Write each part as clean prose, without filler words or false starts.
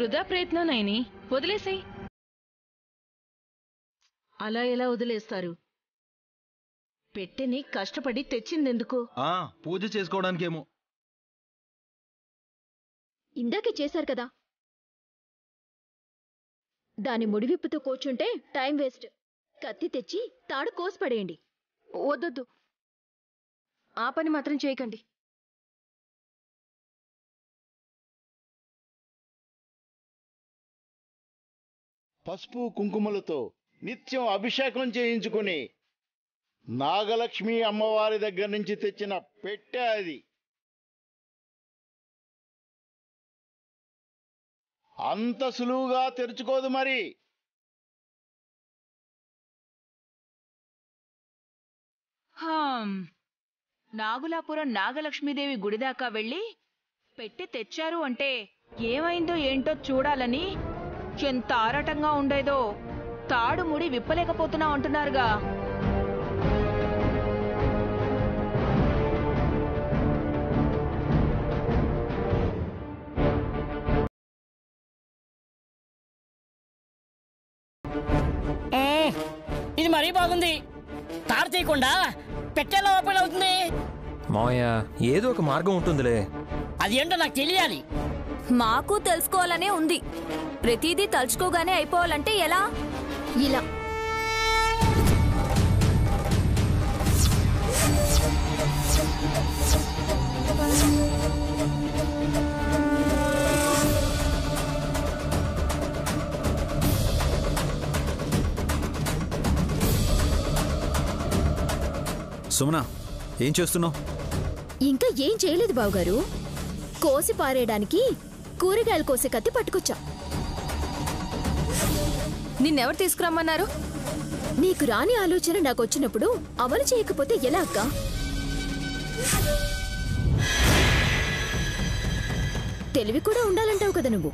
వృధా ప్రయత్నం నైని, వదిలేసేయ్. అలా ఎలా వదిలేస్తారు? పెట్టెని కష్టపడి తెచ్చిందెందుకు? పూజ చేసుకోవడానికేమో. ఇందాకే చేశారు కదా. దాని ముడివిప్పుతో కూర్చుంటే టైం వేస్ట్. కత్తి తెచ్చి తాడు కోసిపడేయండి. వద్దొద్దు, ఆ పని మాత్రం చేయకండి. పసుపు కుంకుమలతో నిత్యం అభిషేకం చేయించుకుని నాగలక్ష్మి అమ్మవారి దగ్గర నుంచి తెచ్చిన పెట్టె అది. అంత సులువుగా తెరుచుకోదు మరి. నాగులాపురం నాగలక్ష్మీదేవి గుడిదాకా వెళ్ళి పెట్టి తెచ్చారు అంటే ఏమైందో ఏంటో చూడాలని ఎంత ఆరాటంగా ఉండేదో. తాడు ముడి విప్పలేకపోతున్నా అంటున్నారుగా. ఇది మరీ బాగుంది. తాడు తీయకుండా పెట్టేలా ఓపెన్ అవుతుంది. మావయ్య, ఏదో ఒక మార్గం ఉంటుందిలే. అది ఏంటో నాకు తెలియాలి. మాకు తెలుసుకోవాలనే ఉంది. ప్రతిదీ తలుచుకోగానే అయిపోవాలంటే ఎలా? ఇలా సుమనా, ఏం చేస్తున్నావు? ఇంకా ఏం చేయలేదు బావగారు. కోసి పారేయడానికి కూరగాయలు కోసే కత్తి పట్టుకొచ్చా. నిన్నెవరు తీసుకురమ్మన్నారు? నీకు రాని ఆలోచన నాకు వచ్చినప్పుడు అమలు చేయకపోతే ఎలా అక్క? తెలివి కూడా ఉండాలంటావు కదా నువ్వు.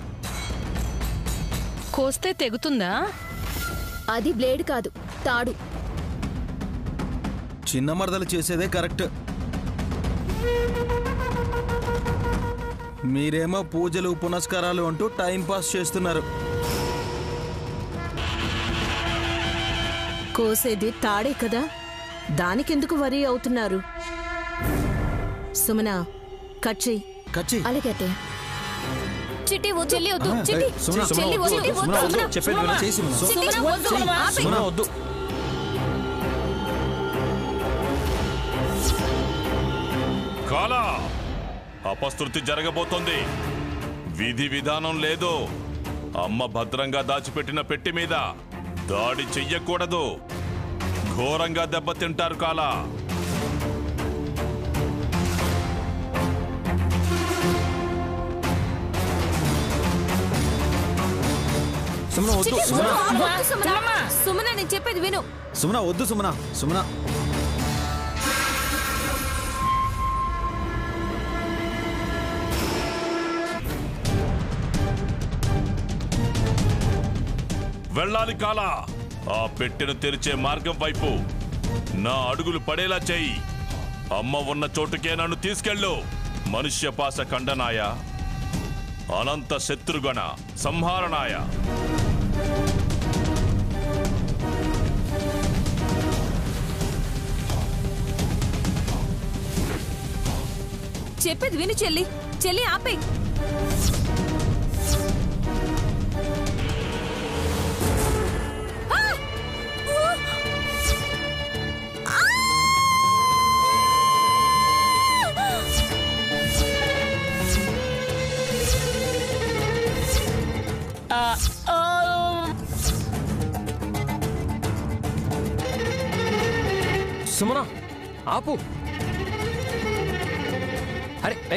కోస్తే తెగుతుందా? అది బ్లేడ్ కాదు, తాడు. చిన్న మరదలు చేసేదే కరెక్ట్. మీరేమో పూజలు పునస్కారాలు అంటూ టైం పాస్ చేస్తున్నారు. కోసేది తాడే కదా, దానికెందుకు వరీ అవుతున్నారు? సుమనా, కట్ చెయ్యి. అలాగే అత్తయ్య. చిట్టి వద్దు, చెల్లి వద్దు, చిట్టి చెల్లి వద్దు. కాలా, అపశృతి జరగబోతోంది. విధి విధానం లేదు. అమ్మ భద్రంగా దాచిపెట్టిన పెట్టి మీద దాడి చెయ్యకూడదు. ఘోరంగా దెబ్బతింటారు కాలా. సుమన, నేను చెప్పేది విను. సుమనా వద్దు. సుమనా వెళ్ళాలి కాలా. ఆ పెట్టెను తెరిచే మార్గం వైపు నా అడుగులు పడేలా చెయ్యి. అమ్మ ఉన్న చోటుకే నన్ను తీసుకెళ్ళు. మనుష్యపాశ ఖండనాయ, అనంత శత్రుగణ సంహారణాయ. చెప్పేది విను చెల్లి. చెల్లి ఆపే. సుమనా, ఆపు. అరే,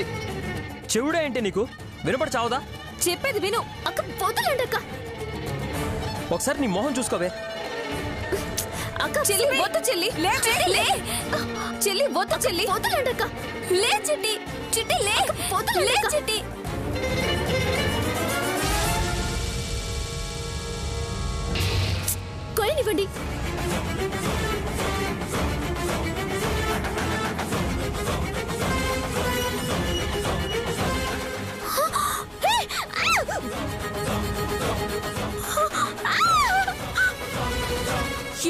చెవుడే ఏంటి నీకు? వినపడి చావుదా? చెప్పేది విను. అక్క వదలండి అక్క. ఒకసారి నీ మొహం చూసుకోవే. అక్క చెల్లి వద్దు. చెల్లి లే. చెల్లి వద్దు. చెల్లి వదలండి అక్క. లే చిట్టి. చిట్టి లే. లే చిట్టి. కొయ్యనివ్వండి.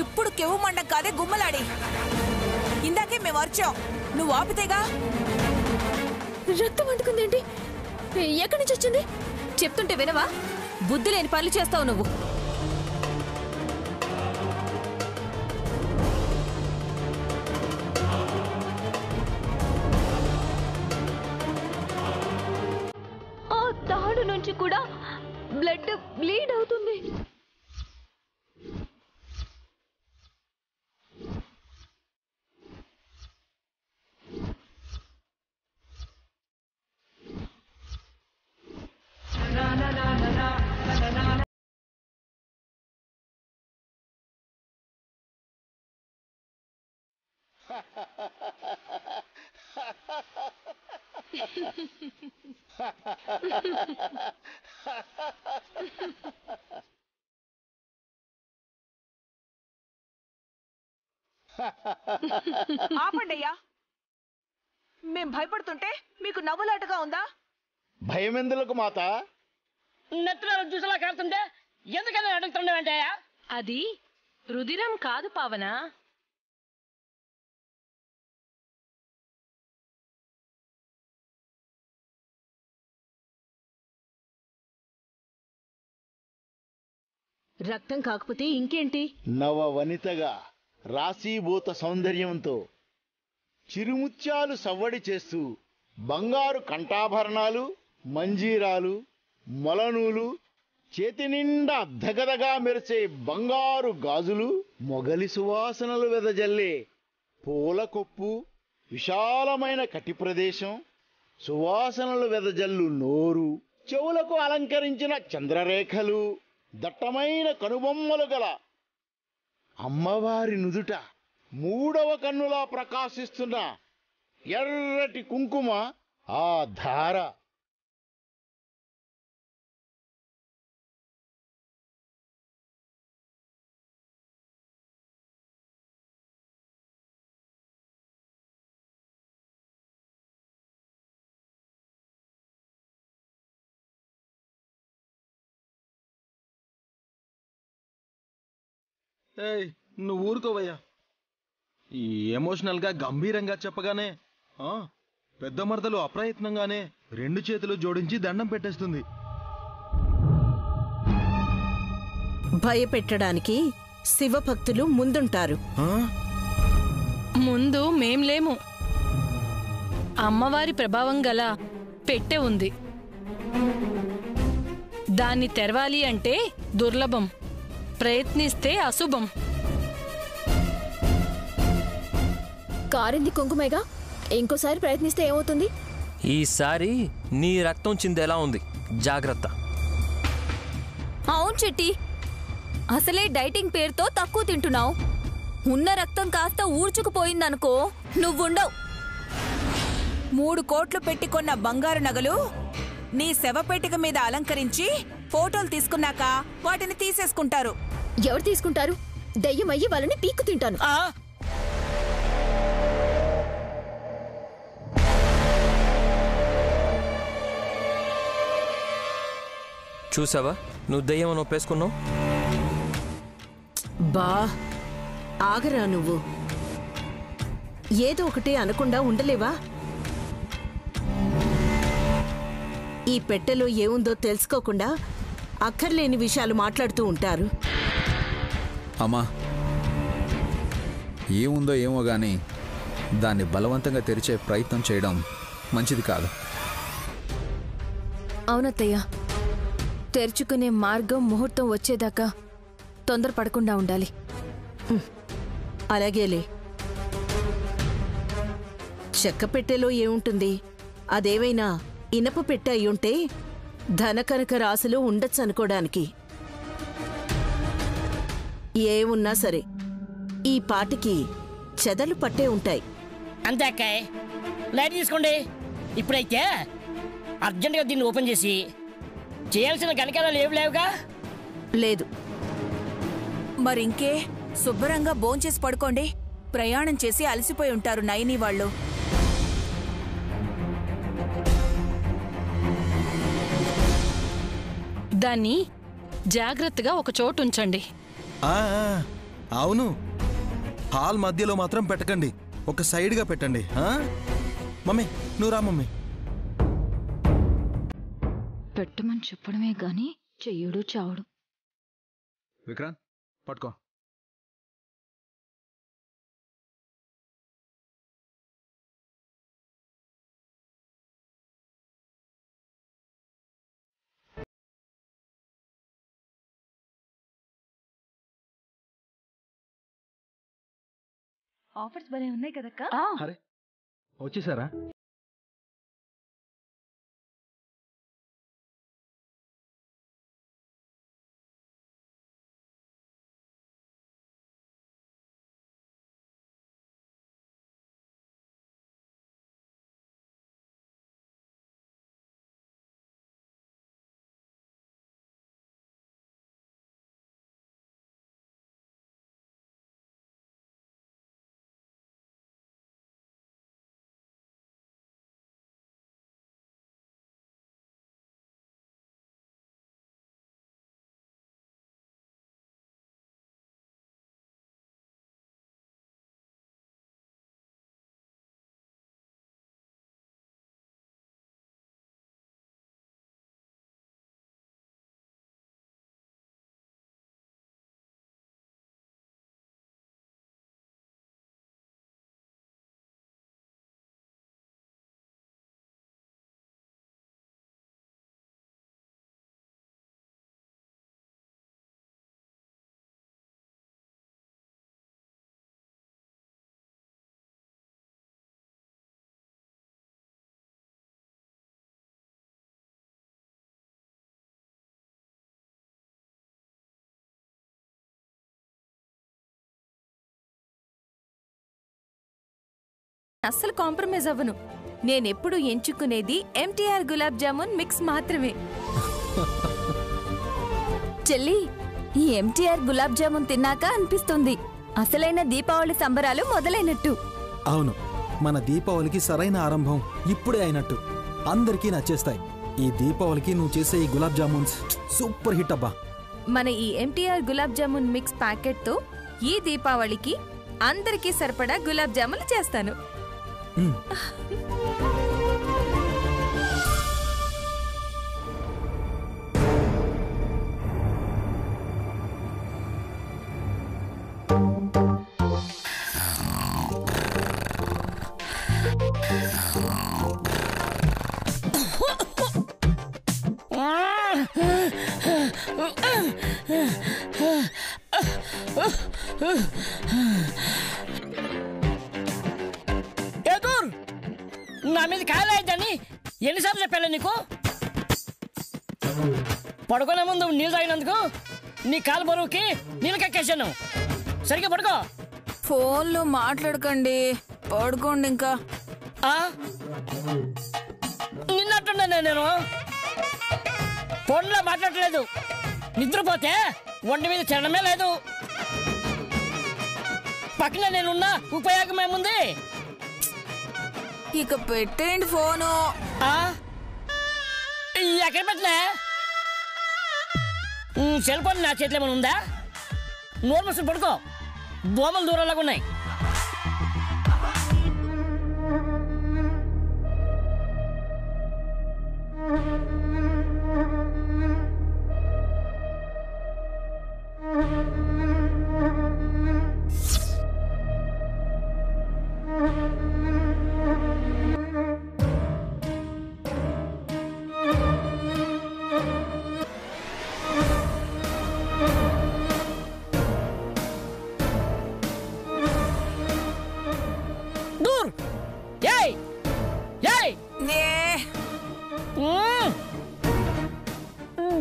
ఇప్పుడు కెవ్వు మండం కాదే గుమ్మలాడి. ఇందాకే మేము అరిచాం, నువ్వు ఆపితేగా. రక్తం అంటుకుందేంటి? ఎక్కడి నుంచి వచ్చింది? చెప్తుంటే వినవా? బుద్ధి లేని పనులు చేస్తావు నువ్వు. ఆ తాడు నుంచి కూడా బ్లడ్ బ్లీడ్ అవుతుంది. ఆపండయ్యా. మేం భయపడుతుంటే మీకు నవ్వులాటగా ఉందా? భయమెందులకు మాత? నెత్తులో చూసేలా కారుతుంటే ఎందుకని అడుగుతుండేవంటే? అది రుధిరం కాదు పావన. రక్తం కాకపోతే ఇంకేంటి? నవ వనితగా రాశీభూత సౌందర్యంతో చిరుముత్యాలు సవ్వడి చేస్తూ బంగారు కంఠాభరణాలు, మంజీరాలు, మొలనూలు, చేతి నిండా దగదగా మెరిసే బంగారు గాజులు, మొగలి సువాసనలు వెదజల్లే పూల కొప్పు, విశాలమైన కటి ప్రదేశం, సువాసనలు వెదజల్లు నోరు, చెవులకు అలంకరించిన చంద్రరేఖలు, దట్టమైన కనుబొమ్మలు గల అమ్మవారి నుదుట మూడవ కన్నులా ప్రకాశిస్తున్న ఎర్రటి కుంకుమ ఆ ధార. ఏయ్ నువ్వు ఊరుకోవయ్యా. ఈ ఎమోషనల్గా గంభీరంగా చెప్పగానే పెద్ద మరదలు అప్రయత్నంగానే 2 చేతులు జోడించి దండం పెట్టేస్తుంది. భయపెట్టడానికి శివభక్తులు ముందుంటారు. ముందు మేం లేము. అమ్మవారి ప్రభావం గల పెట్టె ఉంది. దాన్ని తెరవాలి అంటే దుర్లభం, ప్రయత్నిస్తే అశుభం. కారింది కుంకుమేగా, ఇంకోసారి ప్రయత్నిస్తే ఏమవుతుంది? ఈసారి నీ రక్తం చిందేలా ఉంది, జాగ్రత్త. అవును చెట్టి, అసలే డైటింగ్ పేరుతో తక్కువ తింటున్నావు. ఉన్న రక్తం కాస్త ఊడ్చుకుపోయిందనుకో నువ్వుండవు. 3 కోట్లు పెట్టి కొన్న బంగారు నగలు నీ శవపేటిక మీద అలంకరించి ఫోటోలు తీసుకున్నాక వాటిని తీసేసుకుంటారు. ఎవరు తీసుకుంటారు? దయ్యమయ్యి వాళ్ళని పీక్కు తింటాను. చూసావా, నువ్వు దయ్యం నొప్పేసుకున్నావు. బా ఆగరా నువ్వు. ఏదో ఒకటి అనకుండా ఉండలేవా? ఈ పెట్టెలో ఏముందో తెలుసుకోకుండా అక్కర్లేని విషయాలు మాట్లాడుతూ ఉంటారు. అమ్మా, ఏముందో ఏమో గాని దాన్ని బలవంతంగా తెరిచే ప్రయత్నం చేయడం మంచిది కాదు. అవునత్తయ్య, తెరుచుకునే మార్గం ముహూర్తం వచ్చేదాకా తొందరపడకుండా ఉండాలి. అలాగేలే. చెక్క పెట్టెలో ఏముంటుంది? అదేవైనా ఇనప పెట్టె అయ్యుంటే ధనకనక రాశులు ఉండొచ్చు అనుకోడానికి. ఏమున్నా సరే ఈ పాటికి చెదలు పట్టే ఉంటాయి. అంతే అక్కాయ్, లైట్ తీసుకోండి. ఇప్పుడైతే అర్జెంటుగా దీన్ని ఓపెన్ చేసి చేయాల్సిన గణకాలు ఏవి లేవుగా? లేదు. మరింకే శుభ్రంగా భోంచేసి పడుకోండి. ప్రయాణం చేసి అలసిపోయి ఉంటారు నయని వాళ్ళు. దాన్ని జాగ్రత్తగా ఒక చోటు ఉంచండి. అవును, హాల్ మధ్యలో మాత్రం పెట్టకండి, ఒక సైడ్గా పెట్టండి. మమ్మీ నువ్వు రా మమ్మీ. పెట్టమని చెప్పడమే గాని చెయ్యడు చావుడు. విక్రాంత్ పట్టుకో. ఆఫర్స్ భలే ఉన్నాయి కదక్కా. అరే వచ్చేసారా? అస్సలు కాంప్రమైజ్ అవ్వను. నేనెప్పుడు ఎంచుకునేది ఎంటీఆర్ గులాబ్ జామున్ మిక్స్ మాత్రమే. చెల్లి, ఈ ఎంటీఆర్ గులాబ్ జామున్ తిన్నాక అనిపిస్తుంది అసలైన దీపావళి సంబరాలు మొదలైనట్టు. అవును, మన దీపావళికి సరైన ఆరంభం ఇప్పుడే అయినట్టు. అందరికీ నచ్చేస్తాయి. ఈ దీపావళికి నువ్వు చేసే ఈ గులాబ్ జామున్స్ సూపర్ హిట్ అబ్బా. మన ఈ MTR gulab jamun mix packet తో ఈ దీపావళికి అందరికీ సరిపడా గులాబ్ జాములు చేస్తాను. నా మీద కాయలేదని ఎన్నిసార్లు చెప్పాను నీకు? పడుకునే ముందు నీళ్ళు తాగినందుకు నీ కాలు బరువుకి నీళ్ళు కక్కేశాను. సరిగ్గా పడుకో. ఫోన్లో మాట్లాడకండి, పడుకోండి. ఇంకా నిన్నట్టున్నాను నేను. ఫోన్లో మాట్లాడలేదు. నిద్రపోతే ఒంటి మీద చెడమే లేదు. పక్కన నేనున్నా ఉపయోగమేముంది? ఇక పెట్టేయండి ఫోను. ఎక్కడ పెట్టలే? సెల్ ఫోన్ నా చేతిలో ఏమైనా ఉందా? నోరు మూసుకుని పడుకో. దోమలు దూరంలాగా ఉన్నాయి.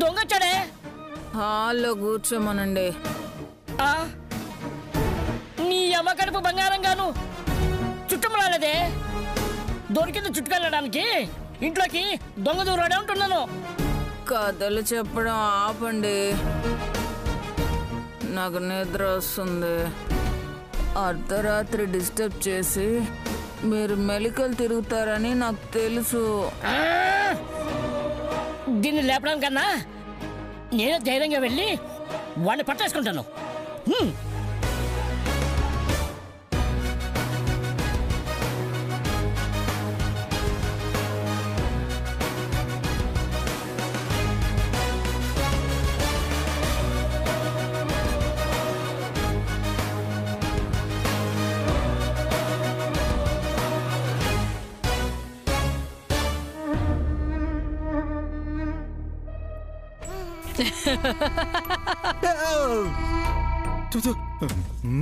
దొంగచ్చాడే. హాల్లో కూర్చోమనండి. నీ అమ్మ కడుపు బంగారం గాను చుట్టం రాలేదే. దొరికింది చుట్టుకెళ్ళడానికి ఇంట్లోకి దొంగ దూరాడే ఉంటున్నాను. కథలు చెప్పడం ఆపండి, నాకు నిద్ర వస్తుంది. అర్ధరాత్రి డిస్టర్బ్ చేసి మీరు మెలికలు తిరుగుతారని నాకు తెలుసు. దీన్ని లేపడానికన్నా నేనే ధైర్యంగా వెళ్ళి వాడిని పట్టేసుకుంటాను.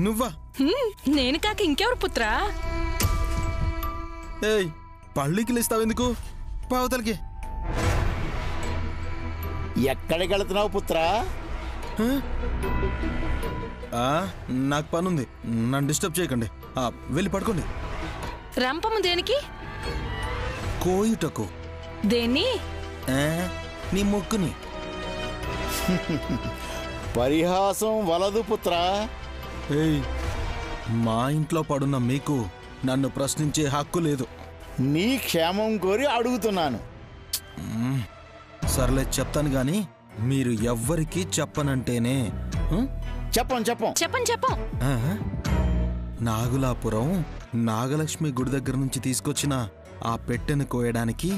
నువ్వా? నేను కాక ఇంకెవరు పుత్రా? ఏయ్, పళ్ళికి లేస్తావెందుకు? పావతలకి. ఎక్కడికి వెళుతున్నావు పుత్రా? నాకు పనుంది, నన్ను డిస్టర్బ్ చేయకండి. వెళ్ళి పడుకోండి. రంపము దేనికి? కోయుటకు. దేన్ని? నీ ముక్కుని. పరిహాసం వలదు పుత్రా. ఏయ్, మా ఇంట్లో పడున్న మీకు నన్ను ప్రశ్నించే హక్కు లేదు. నీ క్షేమం కోరి అడుగుతున్నాను. సర్లే, చెప్తాను గాని మీరు ఎవ్వరికీ చెప్పనంటేనే. చెప్పం. నాగులాపురం నాగలక్ష్మి గుడి దగ్గర నుంచి తీసుకొచ్చిన ఆ పెట్టెను కోయడానికి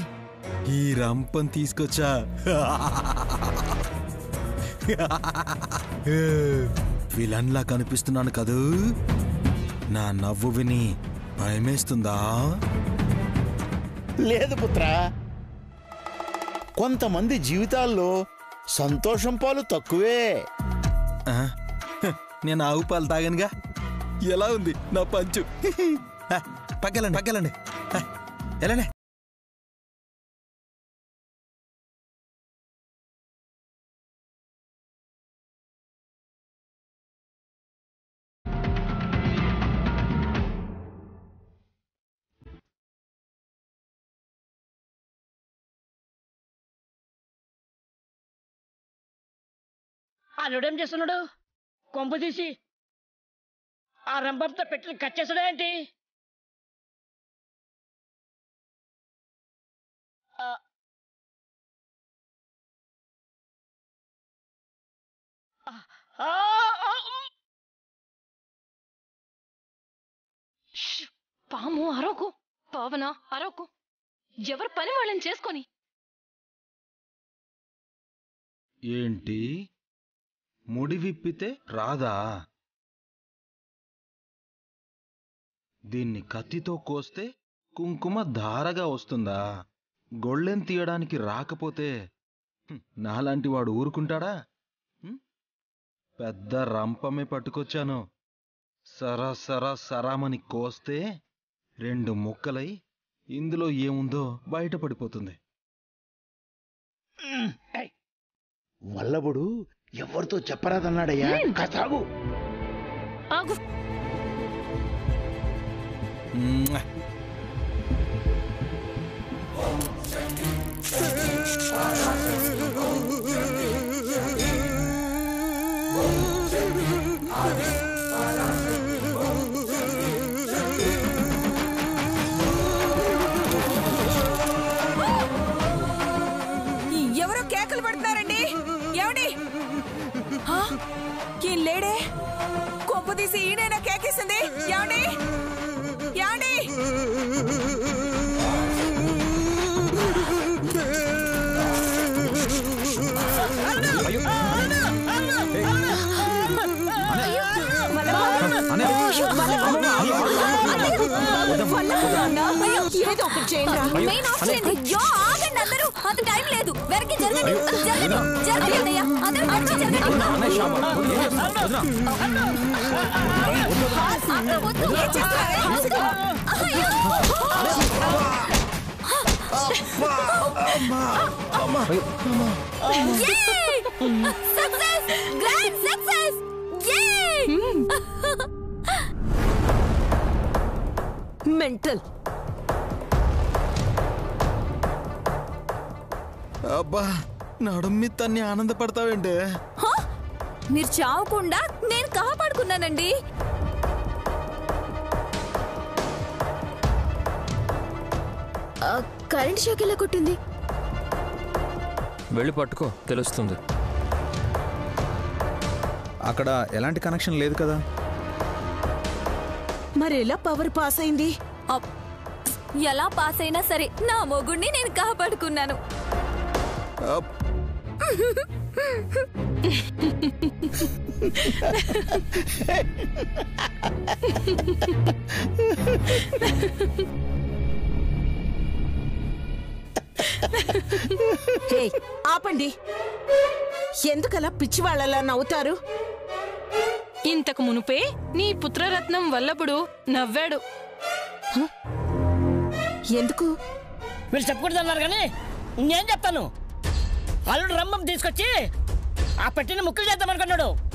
ఈ రంపం తీసుకొచ్చా. విలన్లా కనిపిస్తున్నాను కదూ? నా నవ్వు విని భయమేస్తుందా? లేదు పుత్రా, కొంతమంది జీవితాల్లో సంతోషం పాలు తక్కువే. నేను ఆవు పాలు తాగనుగా. ఎలా ఉంది నా పంచు? పక్కలండి ఎలానే. అల్లుడేం చేస్తున్నాడు? కొంప తీసి ఆ రంపంతో పెట్టి కట్ చేసాడా ఏంటి? పాము అరవకు, పావన అరవకు. ఎవరు పని వాళ్ళని చేసుకొని. ఏంటి, ముడి విప్పితే రాదా? దీన్ని కత్తితో కోస్తే కుంకుమ ధారగా వస్తుందా? గొళ్ళెం తీయడానికి రాకపోతే నాలాంటి వాడు ఊరుకుంటాడా? పెద్ద రంపమే పట్టుకొచ్చాను. సరామని కోస్తే 2 ముక్కలై ఇందులో ఏముందో బయటపడిపోతుంది. వల్లభుడు ఎవరితో చెప్పరాదన్నాడయ్యా. కాసాగు. ఆగు. ఎవరో కేకలు పడుతున్నారండి. ఏమండి? ఏం లేడే? కొంపు తీసి ఈయనైనా కేకేసింది. ఏమండి? ఏమండి? ఏదో ఒకటి చేయండి. మెయిన్ ఆఫ్ చేయండి. యో, ఆగండి అందరూ. అంత టైం లేదు. వెనక్కి జరగండి. జరగండి అన్నయ్య. అందరూ వెనక్కి జరగండి. సక్సెస్! Grand success! మెంటల్. అబ్బా, నడుమ్మి తన్ని ఆనందపడతావేంటే? మీరు చావకుండా నేను కాపాడుకున్నానండి. కరెంట్ షాక్ ఎలా కొట్టింది? వెళ్ళి పట్టుకో, తెలుస్తుంది. అక్కడ ఎలాంటి కనెక్షన్ లేదు కదా. మరి ఎలా పవర్ పాస్ అయింది? ఎలా పాస్ అయినా సరే నా మొగుడిని నేను కాపాడుకున్నాను. హే, ఆపండి. ఎందుకలా పిచ్చివాళ్ళలా నవ్వుతారు? ఇంతకు మునుపే నీ పుత్రరత్నం వల్లభుడు నవ్వాడు. ఎందుకు? మీరు చెప్పకూడదు అన్నారు కానీ నేను చెప్తాను. అల్లుడు రంభం తీసుకొచ్చి ఆ పెట్టిన ముక్కులు చేద్దామనుకున్నాడు.